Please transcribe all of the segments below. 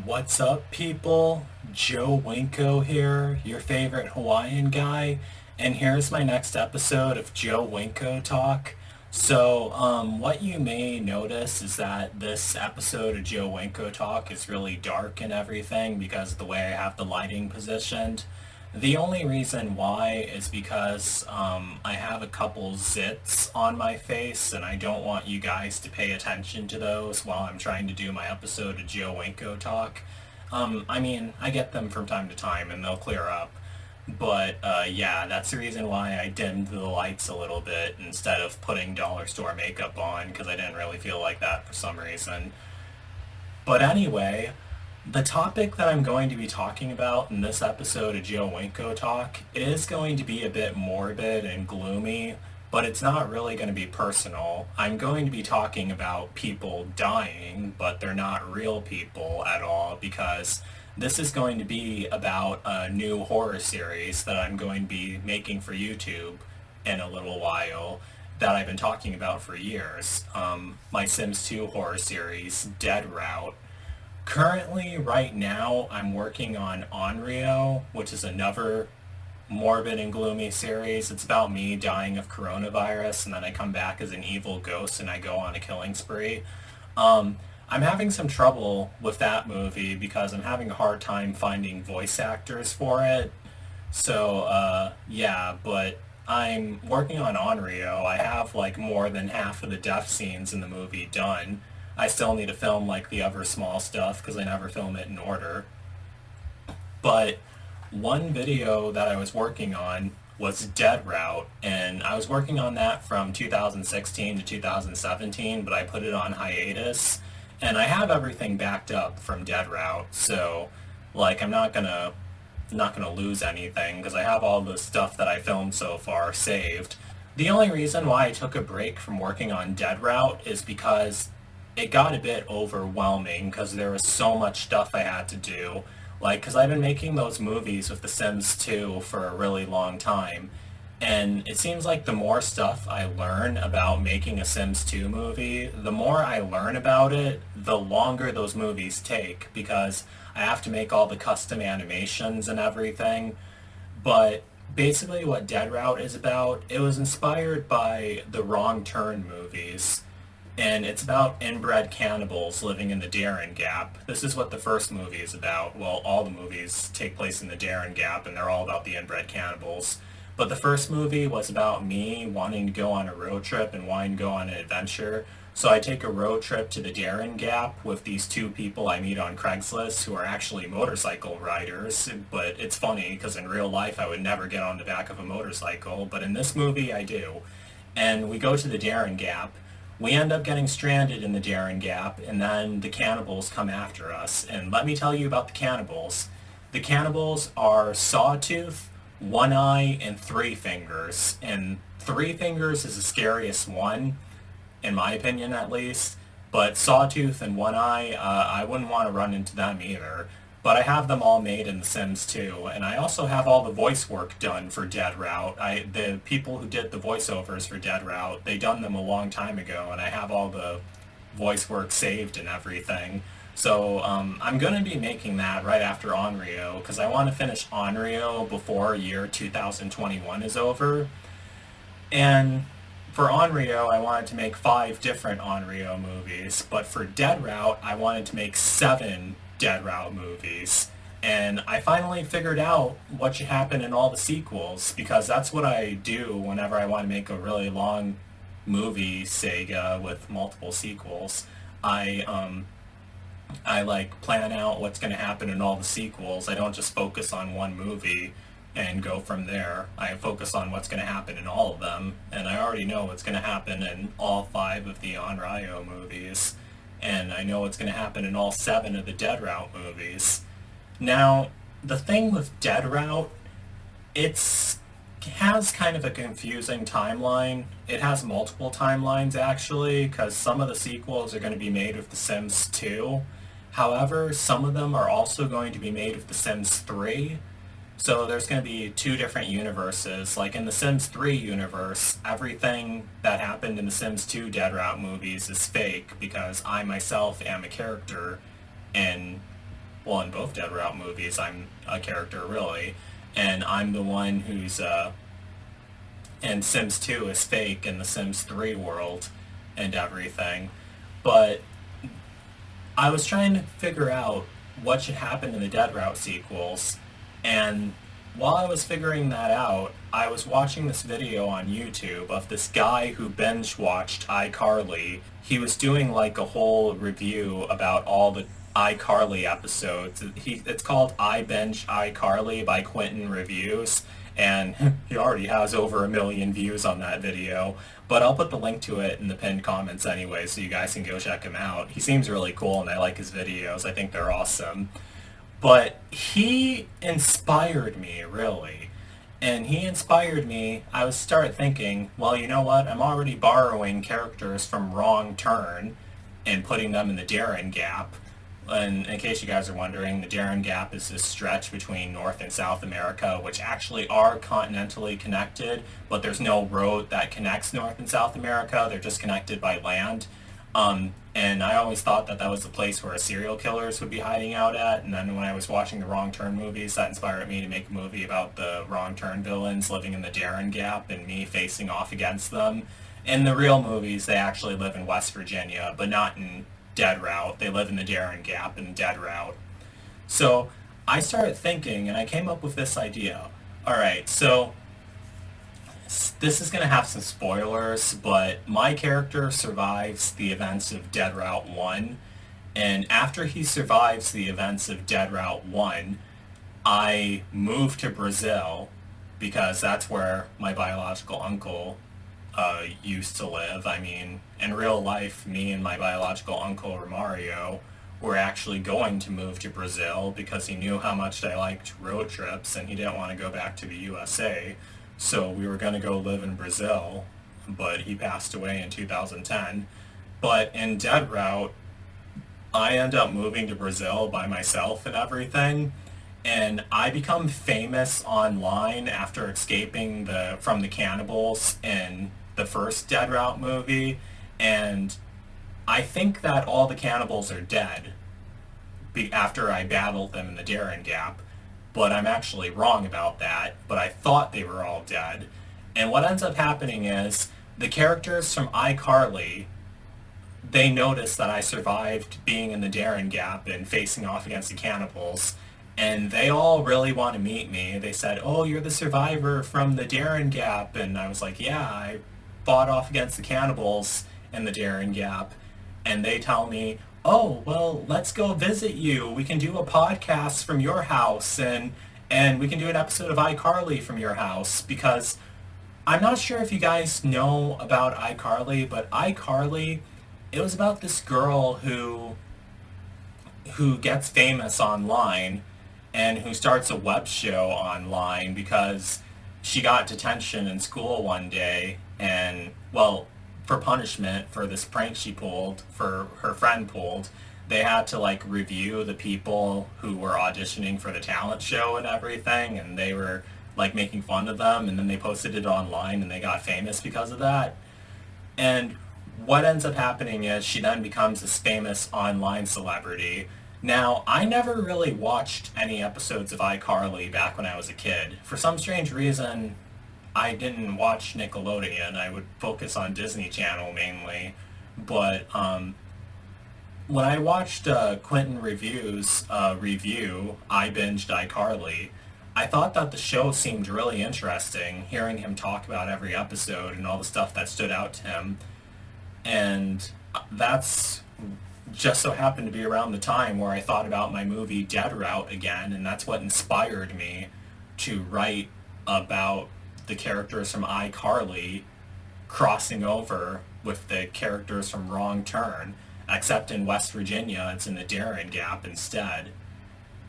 What's up, people? Joe Winko here, your favorite Hawaiian guy, and here's my next episode of Joe Winko Talk. What you may notice is that this episode of Joe Winko Talk is really dark and everything because of the way I have the lighting positioned. The only reason why is because I have a couple zits on my face and I don't want you guys to pay attention to those while I'm trying to do my episode of Joe Winko Talk. I get them from time to time and they'll clear up. But that's the reason why I dimmed the lights a little bit instead of putting dollar store makeup on because I didn't really feel like that for some reason. But anyway, the topic that I'm going to be talking about in this episode of Joe Winko Talk is going to be a bit morbid and gloomy, but it's not really going to be personal. I'm going to be talking about people dying, but they're not real people at all because this is going to be about a new horror series that I'm going to be making for YouTube in a little while that I've been talking about for years. My Sims 2 horror series, Dead Route. Currently, right now, I'm working on Onryo, which is another morbid and gloomy series. It's about me dying of coronavirus, and then I come back as an evil ghost and I go on a killing spree. I'm having some trouble with that movie because I'm having a hard time finding voice actors for it. But I'm working on Onryo. I have like more than half of the death scenes in the movie done. I still need to film like the other small stuff because I never film it in order. But one video that I was working on was Dead Route, and I was working on that from 2016 to 2017, but I put it on hiatus, and I have everything backed up from Dead Route, so like I'm not gonna lose anything because I have all the stuff that I filmed so far saved. The only reason why I took a break from working on Dead Route is because it got a bit overwhelming because there was so much stuff I had to do. Like, because I've been making those movies with The Sims 2 for a really long time. And it seems like the more stuff I learn about making a Sims 2 movie, the more I learn about it, the longer those movies take because I have to make all the custom animations and everything. But basically what Dead Route is about, it was inspired by the Wrong Turn movies and it's about inbred cannibals living in the Darren Gap. This is what the first movie is about. Well, all the movies take place in the Darren Gap, and they're all about the inbred cannibals. But the first movie was about me wanting to go on a road trip and wanting to go on an adventure. So I take a road trip to the Darren Gap with these two people I meet on Craigslist who are actually motorcycle riders. But it's funny because in real life I would never get on the back of a motorcycle, but in this movie I do. And we go to the Darren Gap. We end up getting stranded in the Darren Gap, and then the cannibals come after us. And let me tell you about the cannibals. The cannibals are Sawtooth, One Eye, and Three Fingers. And Three Fingers is the scariest one, in my opinion at least. But Sawtooth and One Eye, I wouldn't want to run into them either. But I have them all made in The Sims 2, and I also have all the voice work done for Dead Route. The people who did the voiceovers for Dead Route, they done them a long time ago, and I have all the voice work saved and everything. I'm going to be making that right after Onryo, because I want to finish Onryo before year 2021 is over. And for Onryo, I wanted to make 5 different Onryo movies, but for Dead Route, I wanted to make 7 Dead Route movies. And I finally figured out what should happen in all the sequels, because that's what I do whenever I want to make a really long movie saga with multiple sequels. I like plan out what's going to happen in all the sequels. I don't just focus on one movie and go from there. I focus on what's going to happen in all of them, and I already know what's going to happen in all 5 of the Onryo movies, and I know what's going to happen in all 7 of the Dead Route movies. Now, the thing with Dead Route, it's has kind of a confusing timeline. It has multiple timelines actually, because some of the sequels are going to be made with The Sims 2. However, some of them are also going to be made with The Sims 3. So there's going to be 2 different universes. Like in the Sims 3 universe, everything that happened in the Sims 2 Dead Route movies is fake because I myself am a character in well, in both Dead Route movies, I'm a character, really. And I'm the one who's, and Sims 2 is fake in the Sims 3 world and everything. But I was trying to figure out what should happen in the Dead Route sequels, and while I was figuring that out, I was watching this video on YouTube of this guy who binge watched iCarly. He was doing like a whole review about all the iCarly episodes. It's called I Binge iCarly by Quentin Reviews, and he already has over 1 million views on that video. But I'll put the link to it in the pinned comments anyway, so you guys can go check him out. He seems really cool, and I like his videos. I think they're awesome. But he inspired me, really. And he inspired me, I was started thinking, well, you know what? I'm already borrowing characters from Wrong Turn and putting them in the Darren Gap. And in case you guys are wondering, the Darren Gap is this stretch between North and South America, which actually are continentally connected, but there's no road that connects North and South America. They're just connected by land. And I always thought that that was the place where serial killers would be hiding out at. And then when I was watching the Wrong Turn movies, that inspired me to make a movie about the Wrong Turn villains living in the Darren Gap and me facing off against them. In the real movies, they actually live in West Virginia, but not in Dead Route. They live in the Darren Gap in Dead Route. So I started thinking, and I came up with this idea. All right, so this is going to have some spoilers, but my character survives the events of Dead Route 1, and after he survives the events of Dead Route 1, I move to Brazil, because that's where my biological uncle used to live. I mean, in real life, me and my biological uncle, Romario, were actually going to move to Brazil because he knew how much I liked road trips and he didn't want to go back to the USA. So we were going to go live in Brazil, but he passed away in 2010. But in Dead Route, I end up moving to Brazil by myself and everything. And I become famous online after escaping from the cannibals in the first Dead Route movie. And I think that all the cannibals are dead after I battled them in the Darren Gap. But I'm actually wrong about that. But I thought they were all dead. And what ends up happening is the characters from iCarly, they notice that I survived being in the Darren Gap and facing off against the cannibals. And they all really want to meet me. They said, oh, you're the survivor from the Darren Gap. And I was like, yeah, I fought off against the cannibals in the Darren Gap. And they tell me, oh, well, let's go visit you. We can do a podcast from your house. And we can do an episode of iCarly from your house. Because I'm not sure if you guys know about iCarly, but iCarly, it was about this girl who gets famous online and who starts a web show online because she got detention in school one day and, well, for punishment for this prank she pulled, for her friend pulled, they had to like review the people who were auditioning for the talent show and everything, and they were like making fun of them, and then they posted it online and they got famous because of that. And what ends up happening is she then becomes this famous online celebrity. Now, I never really watched any episodes of iCarly back when I was a kid. For some strange reason, I didn't watch Nickelodeon. I would focus on Disney Channel mainly. But when I watched Quentin Review's review, I Binged iCarly, I thought that the show seemed really interesting, hearing him talk about every episode and all the stuff that stood out to him. And that's just so happened to be around the time where I thought about my movie Dead Route again, and that's what inspired me to write about the characters from iCarly crossing over with the characters from Wrong Turn, except in West Virginia it's in the Darren Gap instead.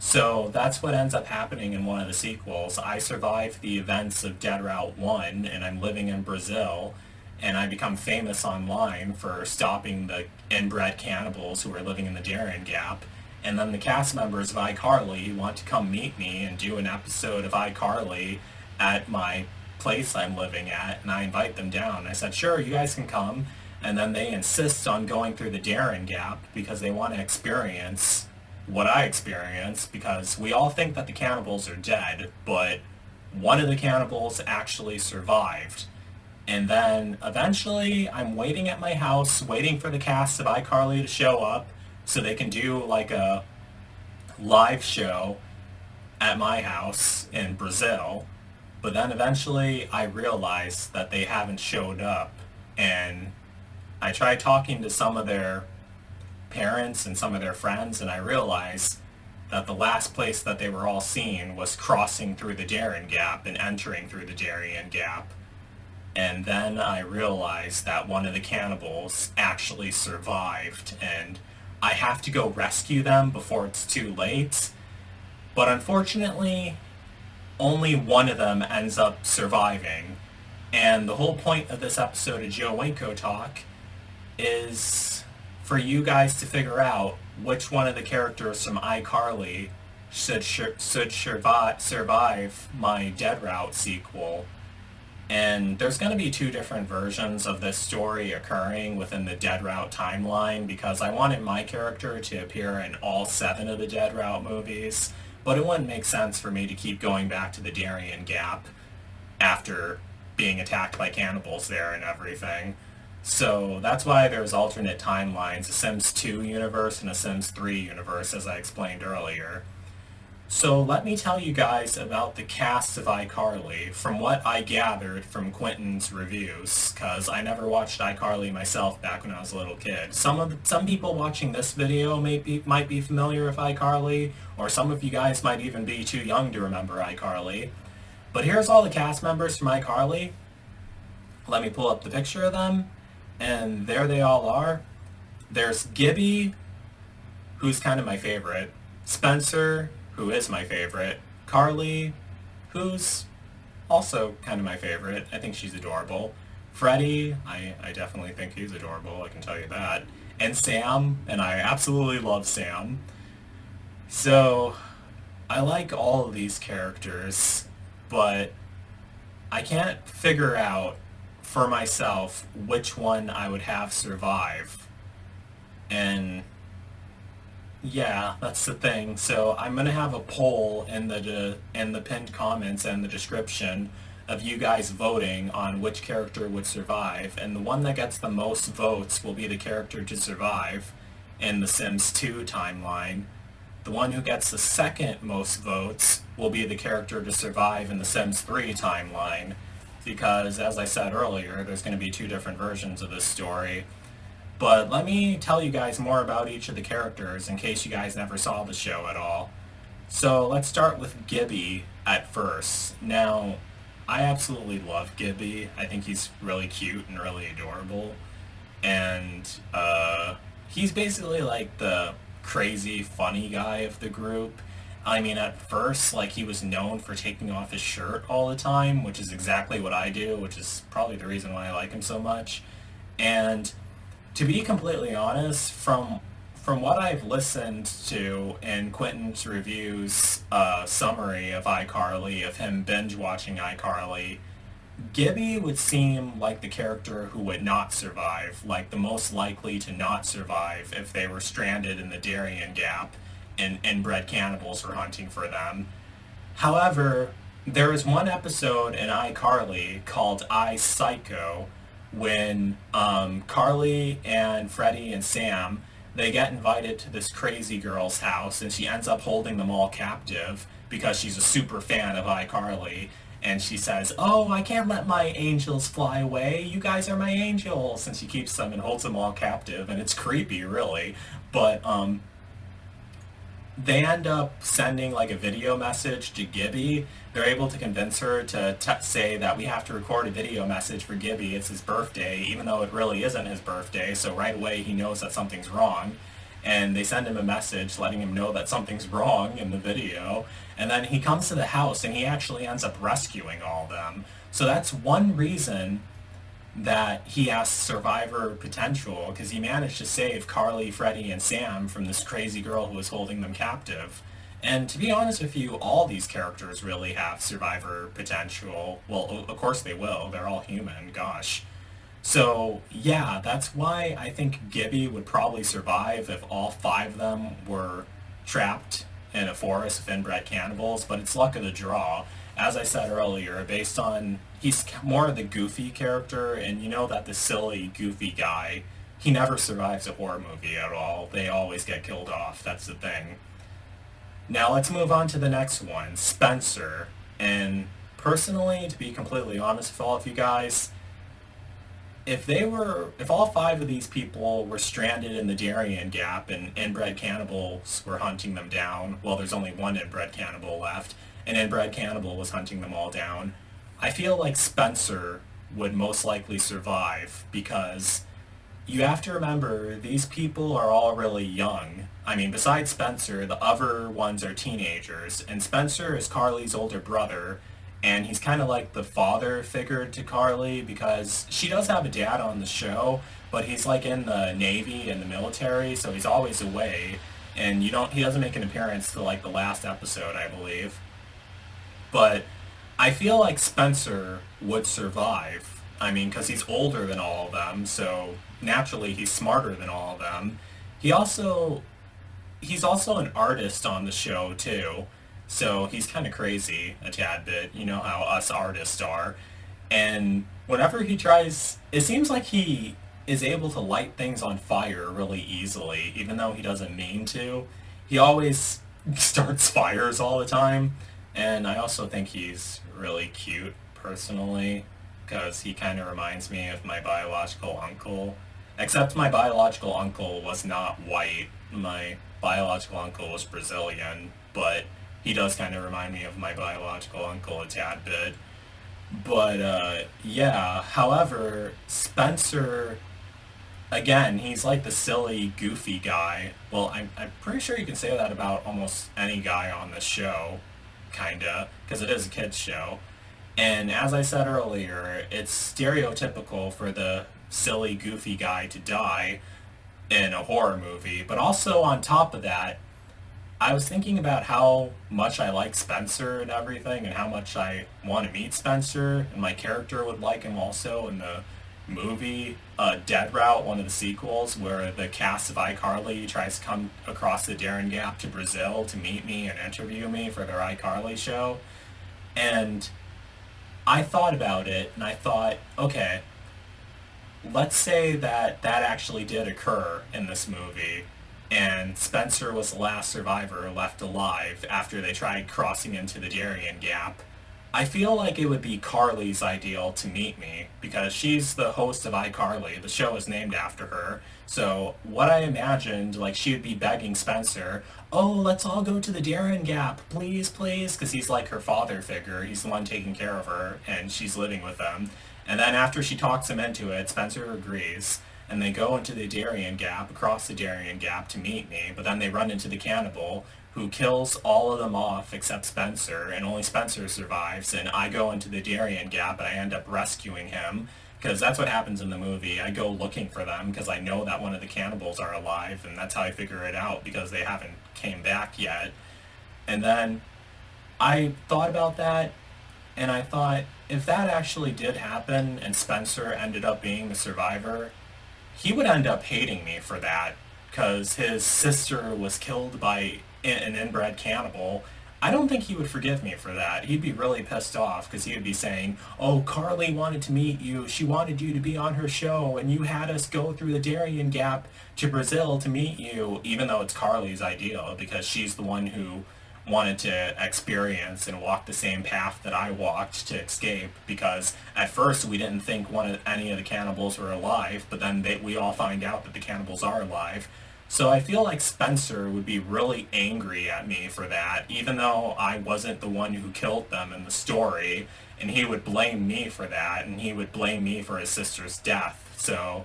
So that's what ends up happening in one of the sequels. I survive the events of Dead Route 1 and I'm living in Brazil, and I become famous online for stopping the inbred cannibals who are living in the Darren Gap. And then the cast members of iCarly want to come meet me and do an episode of iCarly at my place I'm living at, and I invite them down. I said, sure, you guys can come. And then they insist on going through the Darren Gap because they want to experience what I experienced, because we all think that the cannibals are dead, but one of the cannibals actually survived. And then eventually I'm waiting at my house, waiting for the cast of iCarly to show up so they can do like a live show at my house in Brazil. But then eventually I realized that they haven't showed up. And I tried talking to some of their parents and some of their friends, and I realized that the last place that they were all seen was crossing through the Darien Gap and entering through the Darien Gap. And then I realized that one of the cannibals actually survived, and I have to go rescue them before it's too late. But unfortunately, only one of them ends up surviving. And the whole point of this episode of Joe Winko Talk is for you guys to figure out which one of the characters from iCarly should survive my Dead Route sequel. And there's going to be two different versions of this story occurring within the Dead Route timeline, because I wanted my character to appear in all 7 of the Dead Route movies, but it wouldn't make sense for me to keep going back to the Darien Gap after being attacked by cannibals there and everything. So that's why there's alternate timelines, a Sims 2 universe and a Sims 3 universe, as I explained earlier. So let me tell you guys about the cast of iCarly from what I gathered from Quentin's reviews, because I never watched iCarly myself back when I was a little kid. Some people watching this video might be familiar with iCarly, or some of you guys might even be too young to remember iCarly. But here's all the cast members from iCarly. Let me pull up the picture of them, and there they all are. There's Gibby, who's kind of my favorite. Spencer, who is my favorite. Carly, who's also kind of my favorite. I think she's adorable. Freddy, I definitely think he's adorable, I can tell you that. And Sam, and I absolutely love Sam. So, I like all of these characters, but I can't figure out for myself which one I would have survive. And yeah, that's the thing. So I'm gonna have a poll in the pinned comments and the description of you guys voting on which character would survive, and the one that gets the most votes will be the character to survive in the Sims 2 timeline. The one who gets the second most votes will be the character to survive in the Sims 3 timeline, because as I said earlier, there's going to be 2 different versions of this story. But let me tell you guys more about each of the characters in case you guys never saw the show at all. So let's start with Gibby at first. Now, I absolutely love Gibby. I think he's really cute and really adorable. And he's basically like the crazy funny guy of the group. I mean, at first, like, he was known for taking off his shirt all the time, which is exactly what I do, which is probably the reason why I like him so much. And to be completely honest, from what I've listened to in Quentin's reviews summary of iCarly, of him binge watching iCarly, Gibby would seem like the character who would not survive, like the most likely to not survive if they were stranded in the Darien Gap and inbred cannibals were hunting for them. However, there is one episode in iCarly called I, Psycho, when Carly and Freddy and Sam, they get invited to this crazy girl's house, and she ends up holding them all captive because she's a super fan of iCarly. And she says, "Oh, I can't let my angels fly away. You guys are my angels." And she keeps them and holds them all captive, and it's creepy, really. But they end up sending like a video message to Gibby. They're able to convince her to say that we have to record a video message for Gibby. It's his birthday, even though it really isn't his birthday. So right away he knows that something's wrong. And they send him a message letting him know that something's wrong in the video. And then he comes to the house and he actually ends up rescuing all of them. So that's one reason that he has survivor potential, because he managed to save Carly, Freddy, and Sam from this crazy girl who was holding them captive. And to be honest with you, all these characters really have survivor potential. Well, of course they will. They're all human, gosh. So, yeah, that's why I think Gibby would probably survive if all 5 of them were trapped in a forest of inbred cannibals, but it's luck of the draw. As I said earlier, based on he's more of the goofy character, and you know that the silly, goofy guy, he never survives a horror movie at all. They always get killed off. That's the thing. Now let's move on to the next one, Spencer. And personally, to be completely honest with all of you guys, if all five of these people were stranded in the Darien Gap and inbred cannibals were hunting them down, well, there's only one inbred cannibal left, an inbred cannibal was hunting them all down, I feel like Spencer would most likely survive because you have to remember these people are all really young. I mean, besides Spencer, the other ones are teenagers, and Spencer is Carly's older brother, and he's kind of like the father figure to Carly because she does have a dad on the show, but he's like in the Navy and the military, so he's always away, and he doesn't make an appearance till like the last episode, I believe. But I feel like Spencer would survive. I mean, because he's older than all of them, so naturally he's smarter than all of them. He's also an artist on the show too, so he's kind of crazy a tad bit. You know how us artists are. And whenever he tries, it seems like he is able to light things on fire really easily, even though he doesn't mean to. He always starts fires all the time. And I also think he's really cute, personally, because he kind of reminds me of my biological uncle. Except my biological uncle was not white. My biological uncle was Brazilian, but he does kind of remind me of my biological uncle a tad bit. But, yeah, however, Spencer, again, he's like the silly, goofy guy. Well, I'm pretty sure you can say that about almost any guy on this show, kinda, because it is a kid's show. And as I said earlier, it's stereotypical for the silly, goofy guy to die in a horror movie. But also on top of that, I was thinking about how much I like Spencer and everything and how much I want to meet Spencer, and my character would like him also in the movie Dead Route, one of the sequels, where the cast of iCarly tries to come across the Darien Gap to Brazil to meet me and interview me for their iCarly show. And I thought about it, and I thought, okay, let's say that that actually did occur in this movie, and Spencer was the last survivor left alive after they tried crossing into the Darien Gap. I feel like it would be Carly's ideal to meet me, because she's the host of iCarly. The show is named after her. So what I imagined, like, she would be begging Spencer, oh, let's all go to the Darien Gap, please, please, because he's like her father figure. He's the one taking care of her, and she's living with them. And then after she talks him into it, Spencer agrees, and they go into the Darien Gap, across the Darien Gap to meet me, but then they run into the cannibal, who kills all of them off except Spencer, and only Spencer survives, and I go into the Darien Gap, and I end up rescuing him, because that's what happens in the movie. I go looking for them, because I know that one of the cannibals are alive, and that's how I figure it out, because they haven't came back yet. And then I thought about that, and I thought, if that actually did happen, and Spencer ended up being the survivor, he would end up hating me for that, because his sister was killed by an inbred cannibal. I don't think he would forgive me for that. He'd be really pissed off because he would be saying, oh, Carly wanted to meet you. She wanted you to be on her show, and you had us go through the Darien Gap to Brazil to meet you, even though it's Carly's idea, because she's the one who wanted to experience and walk the same path that I walked to escape, because at first we didn't think any of the cannibals were alive, but then we all find out that the cannibals are alive. So I feel like Spencer would be really angry at me for that, even though I wasn't the one who killed them in the story, and he would blame me for that, and he would blame me for his sister's death. So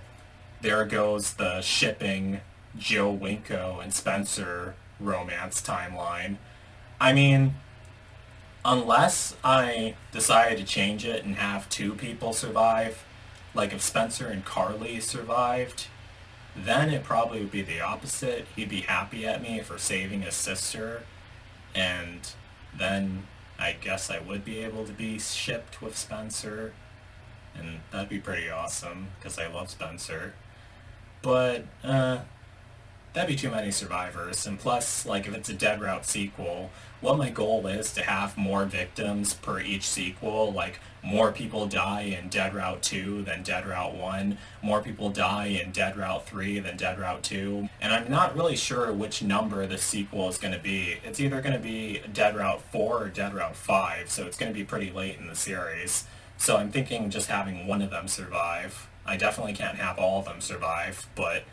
there goes the shipping Joe Winko and Spencer romance timeline. I mean, unless I decided to change it and have two people survive, like if Spencer and Carly survived, then it probably would be the opposite. He'd be happy at me for saving his sister, and then I guess I would be able to be shipped with Spencer, and that'd be pretty awesome, because I love Spencer. But, That'd be too many survivors. And plus, like, if it's a Dead Route sequel, what my goal is to have more victims per each sequel. Like, more people die in Dead Route 2 than Dead Route 1. More people die in Dead Route 3 than Dead Route 2. And I'm not really sure which number the sequel is going to be. It's either going to be Dead Route 4 or Dead Route 5, so it's going to be pretty late in the series. So I'm thinking just having one of them survive. I definitely can't have all of them survive, but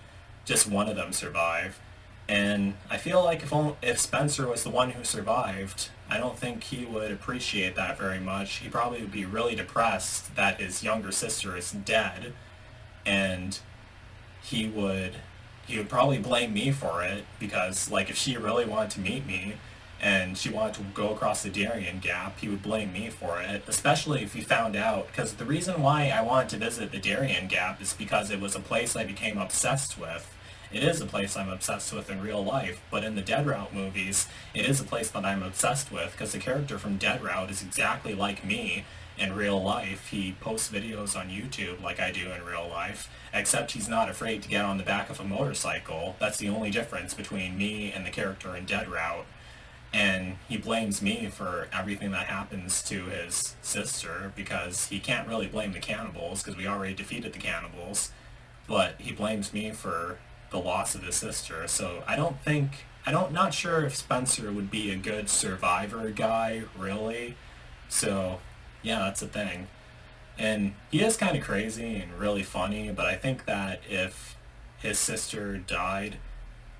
just one of them survive. And I feel like if Spencer was the one who survived, I don't think he would appreciate that very much. He probably would be really depressed that his younger sister is dead, and he would probably blame me for it, because like if she really wanted to meet me and she wanted to go across the Darien Gap, he would blame me for it, especially if he found out, because the reason why I wanted to visit the Darien Gap is because it was a place I became obsessed with. It is a place I'm obsessed with in real life, but in the Dead Route movies, it is a place that I'm obsessed with, because the character from Dead Route is exactly like me in real life. He posts videos on YouTube like I do in real life, except he's not afraid to get on the back of a motorcycle. That's the only difference between me and the character in Dead Route. And he blames me for everything that happens to his sister, because he can't really blame the cannibals, because we already defeated the cannibals, but he blames me for the loss of his sister. So not sure if Spencer would be a good survivor guy, really. So, yeah, that's the thing. And he is kind of crazy and really funny, but I think that if his sister died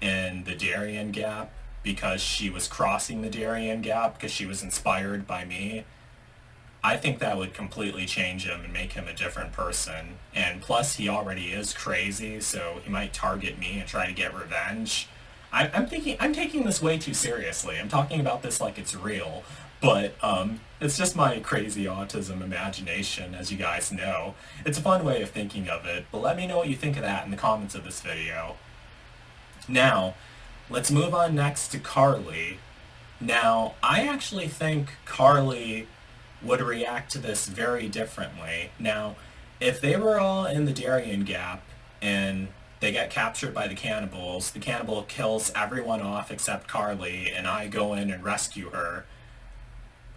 in the Darien Gap because she was crossing the Darien Gap because she was inspired by me, I think that would completely change him and make him a different person. And plus, he already is crazy, so he might target me and try to get revenge. I'm taking this way too seriously. I'm talking about this like it's real, but it's just my crazy autism imagination, as you guys know. It's a fun way of thinking of it, but let me know what you think of that in the comments of this video. Now, let's move on next to Carly. Now, I actually think Carly would react to this very differently. Now, if they were all in the Darien Gap and they get captured by the cannibal kills everyone off except Carly, and I go in and rescue her.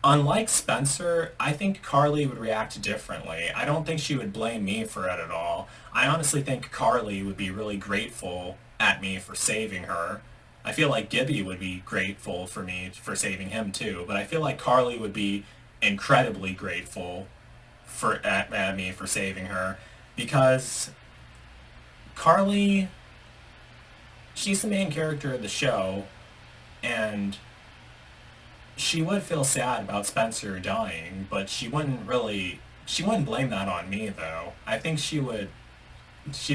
Unlike Spencer, I think Carly would react differently. I don't think she would blame me for it at all. I honestly think Carly would be really grateful at me for saving her. I feel like Gibby would be grateful for me for saving him too, but I feel like Carly would be incredibly grateful at me for saving her, because Carly, she's the main character of the show, and she would feel sad about Spencer dying, but she wouldn't blame that on me though. I think she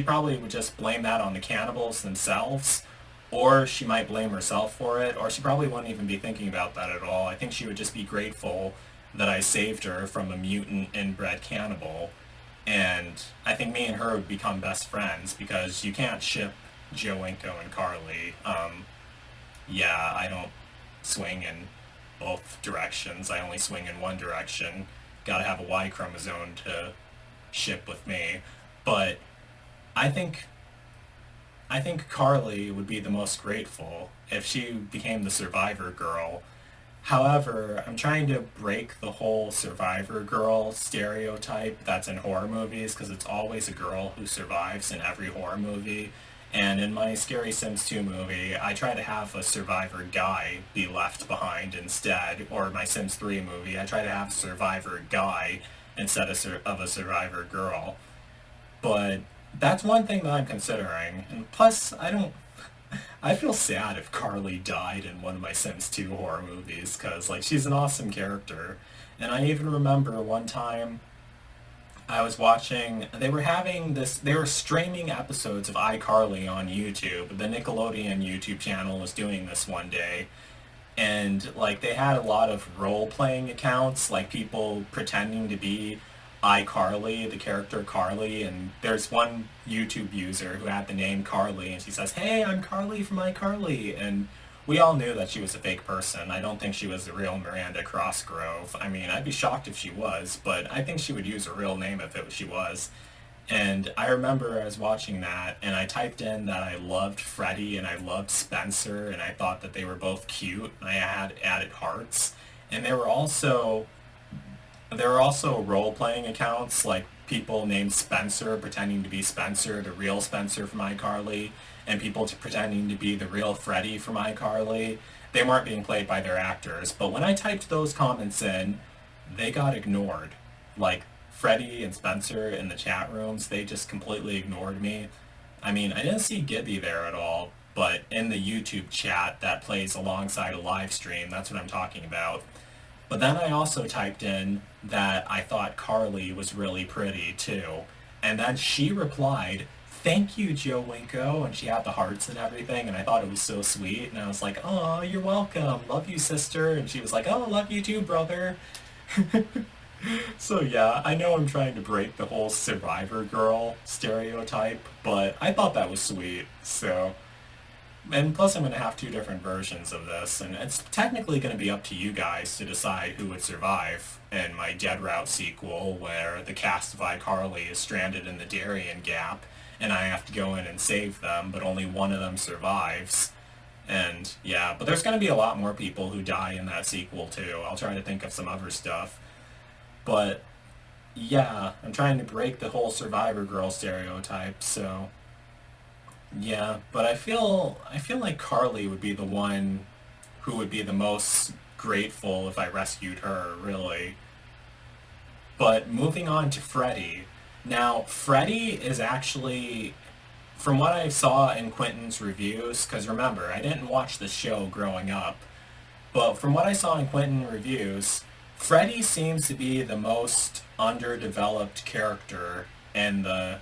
probably would just blame that on the cannibals themselves, or she might blame herself for it, or she probably wouldn't even be thinking about that at all. I think she would just be grateful that I saved her from a mutant inbred cannibal. And I think me and her would become best friends, because you can't ship Joe, Winko, and Carly. Yeah, I don't swing in both directions. I only swing in one direction. Gotta have a Y chromosome to ship with me. But I think Carly would be the most grateful if she became the survivor girl. However, I'm trying to break the whole survivor girl stereotype that's in horror movies, because it's always a girl who survives in every horror movie. And in my Scary Sims 2 movie, I try to have a survivor guy be left behind instead. Or my Sims 3 movie, I try to have a survivor guy instead of a survivor girl. But that's one thing that I'm considering. And plus, I feel sad if Carly died in one of my Sims 2 horror movies, because like she's an awesome character. And I even remember one time I was watching, they were streaming episodes of iCarly on YouTube. The Nickelodeon YouTube channel was doing this one day. And like they had a lot of role-playing accounts, like people pretending to be iCarly, the character Carly, and there's one YouTube user who had the name Carly, and she says, "Hey, I'm Carly from iCarly," and we all knew that she was a fake person. I don't think she was the real Miranda Crossgrove. I mean, I'd be shocked if she was, but I think she would use her real name if she was. And I remember I was watching that, and I typed in that I loved Freddy and I loved Spencer, and I thought that they were both cute. And I had added hearts, and there were also role-playing accounts, like people named Spencer pretending to be Spencer, the real Spencer from iCarly, and people pretending to be the real Freddy from iCarly. They weren't being played by their actors, but when I typed those comments in, they got ignored. Like, Freddy and Spencer in the chat rooms, they just completely ignored me. I mean, I didn't see Gibby there at all, but in the YouTube chat that plays alongside a live stream, that's what I'm talking about. But then I also typed in that I thought Carly was really pretty too. And then she replied, "Thank you, Joe Winko," and she had the hearts and everything, and I thought it was so sweet. And I was like, "Oh, you're welcome. Love you, sister." And she was like, "Oh, love you too, brother." So yeah, I know I'm trying to break the whole survivor girl stereotype, but I thought that was sweet. So, and plus I'm going to have two different versions of this, and it's technically going to be up to you guys to decide who would survive in my Dead Route sequel, where the cast of iCarly is stranded in the Darien Gap, and I have to go in and save them, but only one of them survives. And yeah, but there's going to be a lot more people who die in that sequel too. I'll try to think of some other stuff. But yeah, I'm trying to break the whole survivor girl stereotype, so yeah, but I feel like Carly would be the one who would be the most grateful if I rescued her, really. But moving on to Freddy. Now, Freddy is actually, from what I saw in Quentin's reviews, because remember, I didn't watch the show growing up, but from what I saw in Quentin reviews, Freddy seems to be the most underdeveloped character in the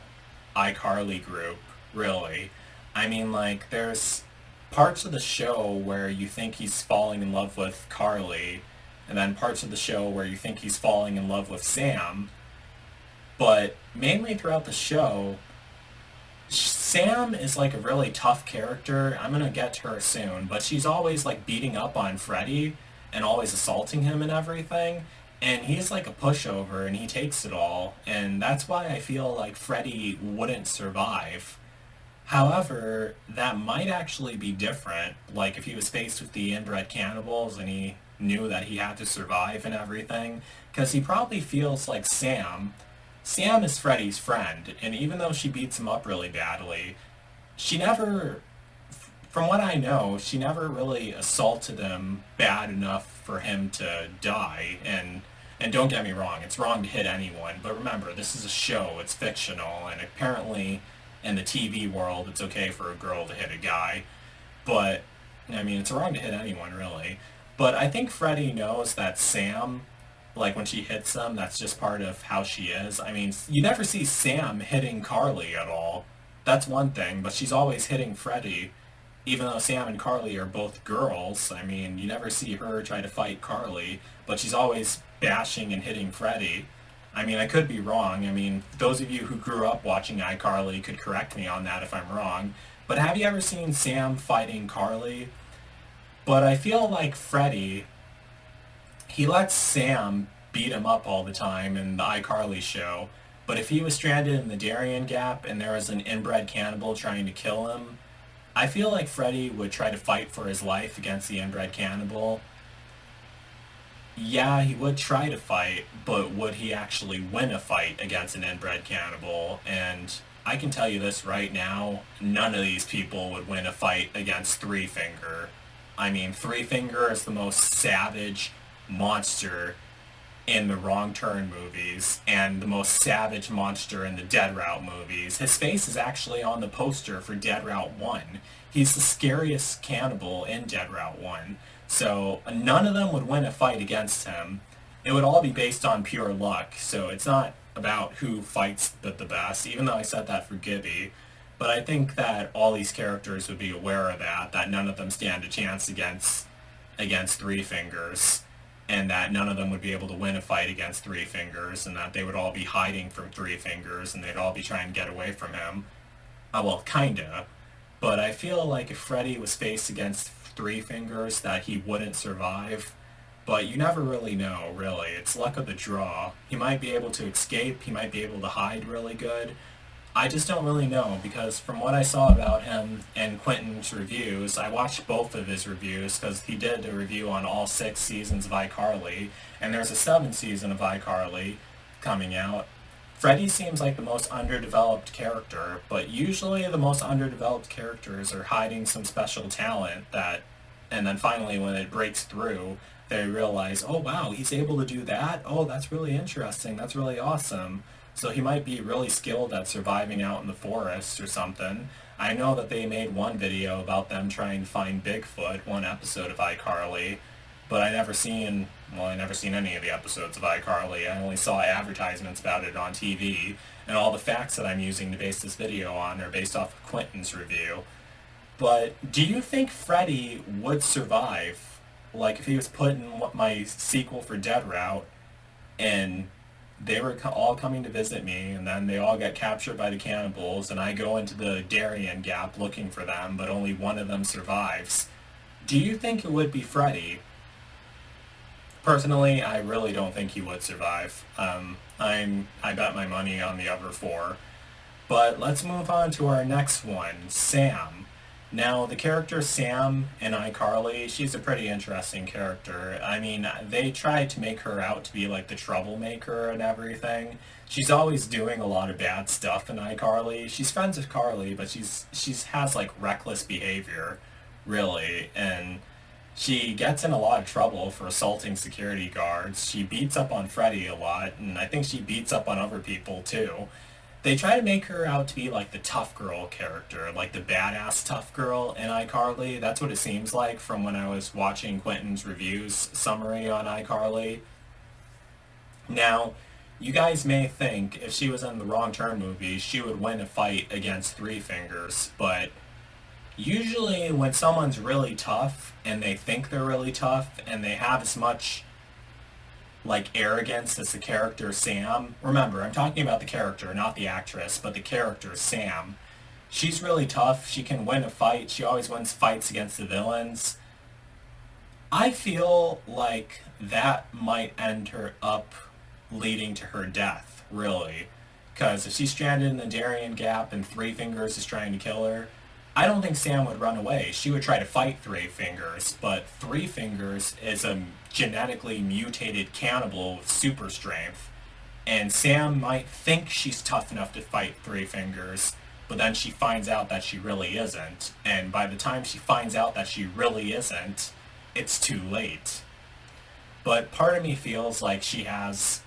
iCarly group, really. I mean, like, there's parts of the show where you think he's falling in love with Carly, and then parts of the show where you think he's falling in love with Sam, but mainly throughout the show, Sam is like a really tough character. I'm gonna get to her soon, but she's always like beating up on Freddy and always assaulting him and everything. And he's like a pushover and he takes it all. And that's why I feel like Freddy wouldn't survive. However, that might actually be different. Like if he was faced with the inbred cannibals and he knew that he had to survive and everything. Because he probably feels like Sam is Freddy's friend, and even though she beats him up really badly, she never, from what I know, she never really assaulted him bad enough for him to die. And don't get me wrong, it's wrong to hit anyone, but remember, this is a show, it's fictional, and apparently in the TV world, it's okay for a girl to hit a guy. But I mean, it's wrong to hit anyone really. But I think Freddy knows that Sam, like when she hits him, that's just part of how she is. I mean, you never see Sam hitting Carly at all. That's one thing, but she's always hitting Freddy. Even though Sam and Carly are both girls, I mean, you never see her try to fight Carly, but she's always bashing and hitting Freddy. I mean, I could be wrong. I mean, those of you who grew up watching iCarly could correct me on that if I'm wrong. But have you ever seen Sam fighting Carly? But I feel like Freddy, he lets Sam beat him up all the time in the iCarly show. But if he was stranded in the Darien Gap and there was an inbred cannibal trying to kill him, I feel like Freddy would try to fight for his life against the inbred cannibal. Yeah, he would try to fight, but would he actually win a fight against an inbred cannibal? And I can tell you this right now, none of these people would win a fight against Three Finger. I mean, Three Finger is the most savage monster in the Wrong Turn movies and the most savage monster in the Dead Route movies. His face is actually on the poster for Dead Route 1. He's the scariest cannibal in Dead Route 1. So none of them would win a fight against him. It would all be based on pure luck. So it's not about who fights the best, even though I said that for Gibby. But I think that all these characters would be aware of that none of them stand a chance against Three Fingers, and that none of them would be able to win a fight against Three Fingers, and that they would all be hiding from Three Fingers, and they'd all be trying to get away from him. Well, kinda. But I feel like if Freddy was faced against Three Fingers, that he wouldn't survive. But you never really know, really. It's luck of the draw. He might be able to escape, he might be able to hide really good. I just don't really know because from what I saw about him in Quentin's reviews, I watched both of his reviews because he did a review on all 6 seasons of iCarly, and there's a 7th season of iCarly coming out. Freddy seems like the most underdeveloped character, but usually the most underdeveloped characters are hiding some special talent that, and then finally when it breaks through, they realize, oh wow, he's able to do that? Oh, that's really interesting. That's really awesome. So he might be really skilled at surviving out in the forest or something. I know that they made one video about them trying to find Bigfoot, one episode of iCarly, but I never seen any of the episodes of iCarly. I only saw advertisements about it on TV, and all the facts that I'm using to base this video on are based off of Quentin's review. But do you think Freddy would survive? Like if he was put in my sequel for Dead route, and they were all coming to visit me, and then they all get captured by the cannibals, and I go into the Darien Gap looking for them, but only one of them survives. Do you think it would be Freddy? Personally, I really don't think he would survive. I bet my money on the other four. But let's move on to our next one, Sam. Now, the character Sam in iCarly, she's a pretty interesting character. I mean, they tried to make her out to be like the troublemaker and everything. She's always doing a lot of bad stuff in iCarly. She's friends with Carly, but she's has like reckless behavior, really, and she gets in a lot of trouble for assaulting security guards. She beats up on Freddy a lot, and I think she beats up on other people too. They try to make her out to be like the tough girl character, like the badass tough girl in iCarly. That's what it seems like from when I was watching Quentin's reviews summary on iCarly. Now, you guys may think if she was in the Wrong Turn movie, she would win a fight against Three Fingers, but usually when someone's really tough and they think they're really tough and they have as much like arrogance as the character Sam. Remember, I'm talking about the character, not the actress, but the character Sam. She's really tough. She can win a fight. She always wins fights against the villains. I feel like that might end her up leading to her death, really. Because if she's stranded in the Darien Gap and Three Fingers is trying to kill her, I don't think Sam would run away. She would try to fight Three Fingers, but Three Fingers is a genetically mutated cannibal with super strength, and Sam might think she's tough enough to fight Three Fingers, but then she finds out that she really isn't, and by the time she finds out that she really isn't, it's too late. But part of me feels like she has...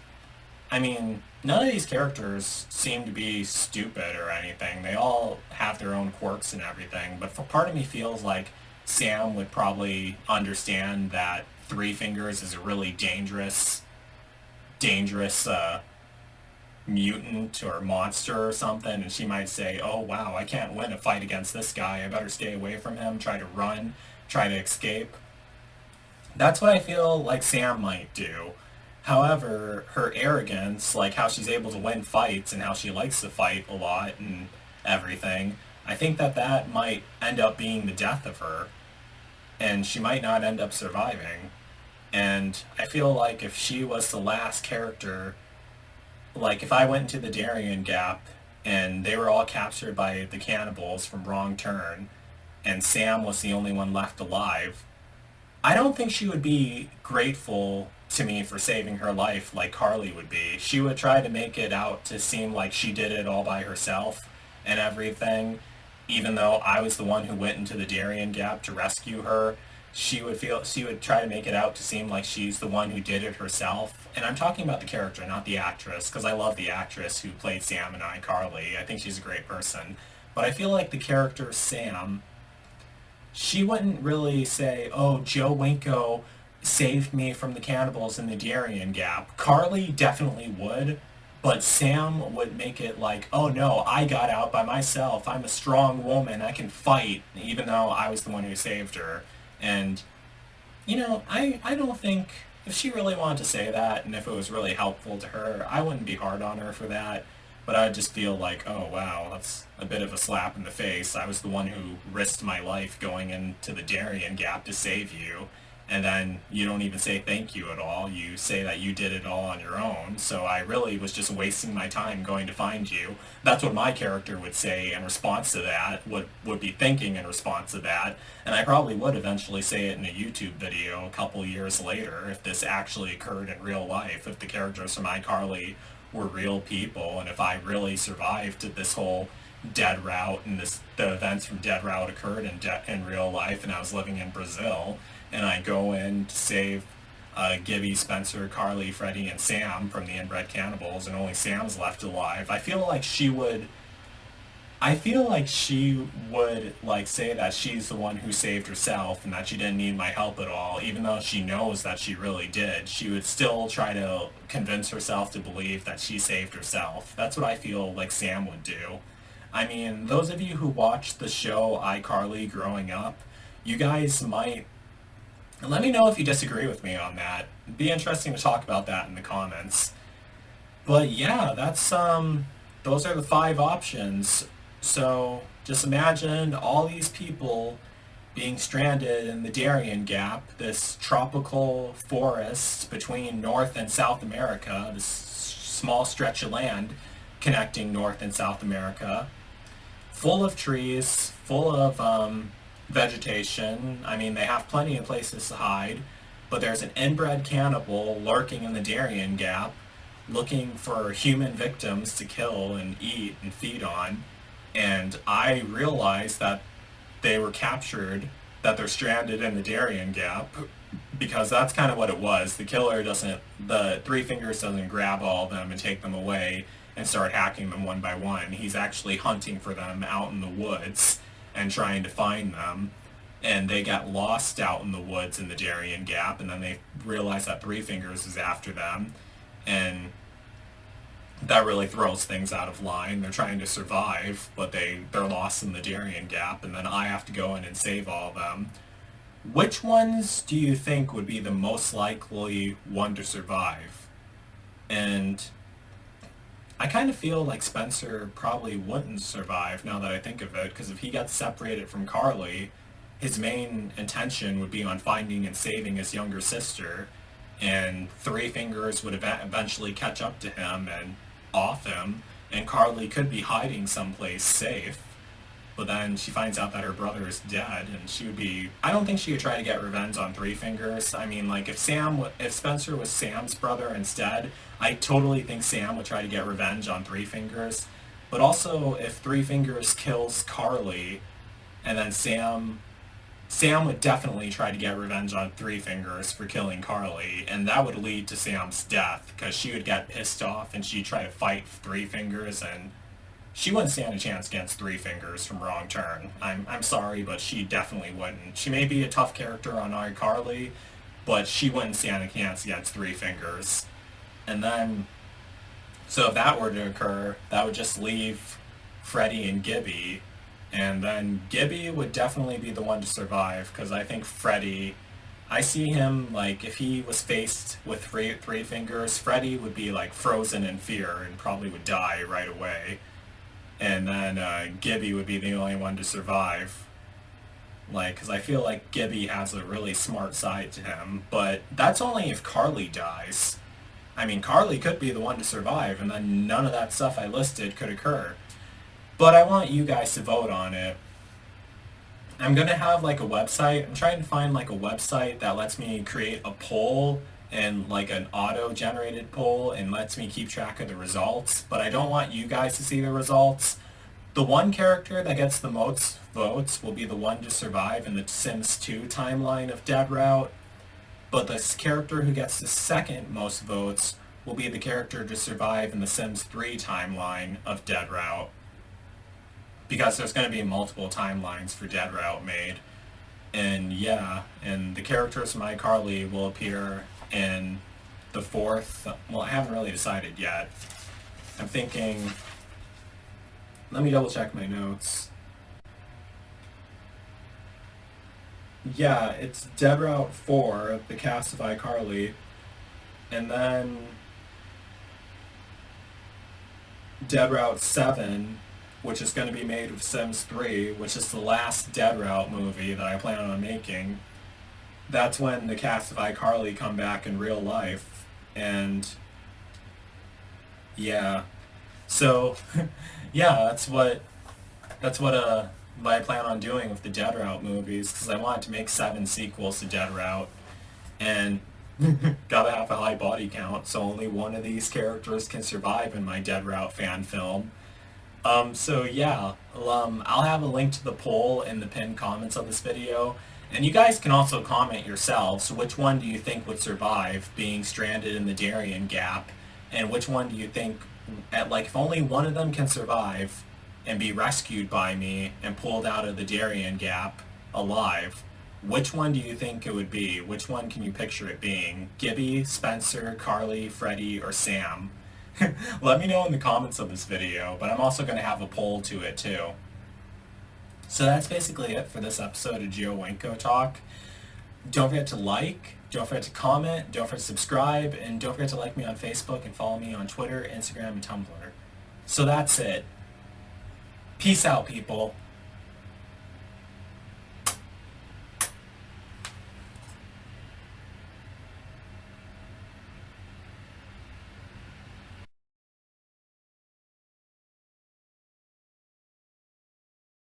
I mean, none of these characters seem to be stupid or anything. They all have their own quirks and everything, but for part of me feels like Sam would probably understand that Three Fingers is a really dangerous mutant or monster or something, and she might say, oh wow, I can't win a fight against this guy, I better stay away from him, try to run, try to escape. That's what I feel like Sam might do. However, her arrogance, like how she's able to win fights and how she likes to fight a lot and everything, I think that might end up being the death of her, and she might not end up surviving. And I feel like if she was the last character, like if I went into the Darien Gap and they were all captured by the cannibals from Wrong Turn, and Sam was the only one left alive, I don't think she would be grateful to me for saving her life like Carly would be. She would try to make it out to seem like she did it all by herself and everything, even though I was the one who went into the Darien Gap to rescue her. She would try to make it out to seem like she's the one who did it herself. And I'm talking about the character, not the actress, because I love the actress who played Sam in iCarly. I think she's a great person. But I feel like the character Sam, she wouldn't really say, oh, Joe Winko saved me from the cannibals in the Darien Gap. Carly definitely would, but Sam would make it like, oh no, I got out by myself. I'm a strong woman. I can fight, even though I was the one who saved her. And, you know, I don't think, if she really wanted to say that, and if it was really helpful to her, I wouldn't be hard on her for that. But I'd just feel like, oh wow, that's a bit of a slap in the face. I was the one who risked my life going into the Darien Gap to save you. and then you don't even say thank you at all. You say that you did it all on your own. So I really was just wasting my time going to find you. That's what my character would say in response to that, would be thinking in response to that. And I probably would eventually say it in a YouTube video a couple years later if this actually occurred in real life, if the characters from iCarly were real people, and if I really survived this whole Dead Route and the events from Dead Route occurred in real life, and I was living in Brazil, and I go in to save Gibby, Spencer, Carly, Freddy, and Sam from the inbred cannibals, and only Sam's left alive. I feel like she would like say that she's the one who saved herself and that she didn't need my help at all, even though she knows that she really did. She would still try to convince herself to believe that she saved herself. That's what I feel like Sam would do. I mean, those of you who watched the show iCarly growing up, you guys might let me know if you disagree with me on that. It'd be interesting to talk about that in the comments. But yeah, those are the 5 options. So just imagine all these people being stranded in the Darien Gap, this tropical forest between North and South America, this small stretch of land connecting North and South America, full of trees, full of vegetation. I mean, they have plenty of places to hide, but there's an inbred cannibal lurking in the Darien Gap, looking for human victims to kill and eat and feed on. And I realized that they were captured, that they're stranded in the Darien Gap, because that's kind of what it was. The Three Fingers doesn't grab all of them and take them away and start hacking them one by one. He's actually hunting for them out in the woods and trying to find them. And they got lost out in the woods in the Darien Gap, and then they realized that Three Fingers is after them. And that really throws things out of line. They're trying to survive, but they're lost in the Darien Gap, and then I have to go in and save all of them. Which ones do you think would be the most likely one to survive? And I kind of feel like Spencer probably wouldn't survive now that I think of it, because if he got separated from Carly, his main intention would be on finding and saving his younger sister, and Three Fingers would eventually catch up to him and off him, and Carly could be hiding someplace safe, but then she finds out that her brother is dead, and I don't think she would try to get revenge on Three Fingers. I mean, like, if Spencer was Sam's brother instead, I totally think Sam would try to get revenge on Three Fingers. But also, if Three Fingers kills Carly, and then Sam would definitely try to get revenge on Three Fingers for killing Carly, and that would lead to Sam's death, because she would get pissed off and she'd try to fight Three Fingers, and she wouldn't stand a chance against Three Fingers from Wrong Turn. I'm sorry, but she definitely wouldn't. She may be a tough character on iCarly, but she wouldn't stand a chance against Three Fingers. And then, so if that were to occur, that would just leave Freddy and Gibby. And then Gibby would definitely be the one to survive, because I think Freddy, I see him, like, if he was faced with Three Fingers, Freddy would be, like, frozen in fear and probably would die right away. And then Gibby would be the only one to survive. Like, because I feel like Gibby has a really smart side to him, but that's only if Carly dies. I mean, Carly could be the one to survive, and then none of that stuff I listed could occur. But I want you guys to vote on it. I'm going to have like a website. I'm trying to find like a website that lets me create a poll, and like an auto-generated poll, and lets me keep track of the results. But I don't want you guys to see the results. The one character that gets the most votes will be the one to survive in the Sims 2 timeline of Dead Route. But the character who gets the second most votes will be the character to survive in the Sims 3 timeline of Dead Route, because there's going to be multiple timelines for Dead Route made. And yeah, and the characters from iCarly will appear in the 4th, well, I haven't really decided yet. I'm thinking, let me double check my notes. Yeah, it's Dead Route 4, the cast of iCarly, and then Dead Route 7, which is going to be made with Sims 3, which is the last Dead Route movie that I plan on making. that's when the cast of iCarly come back in real life. And yeah, so yeah, that's what I plan on doing with the Dead Route movies, because I wanted to make 7 sequels to Dead Route, and gotta have a high body count, so only one of these characters can survive in my Dead Route fan film. So yeah, I'll have a link to the poll in the pinned comments on this video, and you guys can also comment yourselves. Which one do you think would survive being stranded in the Darien Gap, and which one do you think, if only one of them can survive and be rescued by me and pulled out of the Darien Gap alive, which one do you think it would be? Which one can you picture it being? Gibby, Spencer, Carly, Freddy, or Sam? Let me know in the comments of this video, but I'm also going to have a poll to it too. So that's basically it for this episode of Geo Winko Talk. Don't forget to like, don't forget to comment, don't forget to subscribe, and don't forget to like me on Facebook and follow me on Twitter, Instagram, and Tumblr. So that's it. Peace out, people.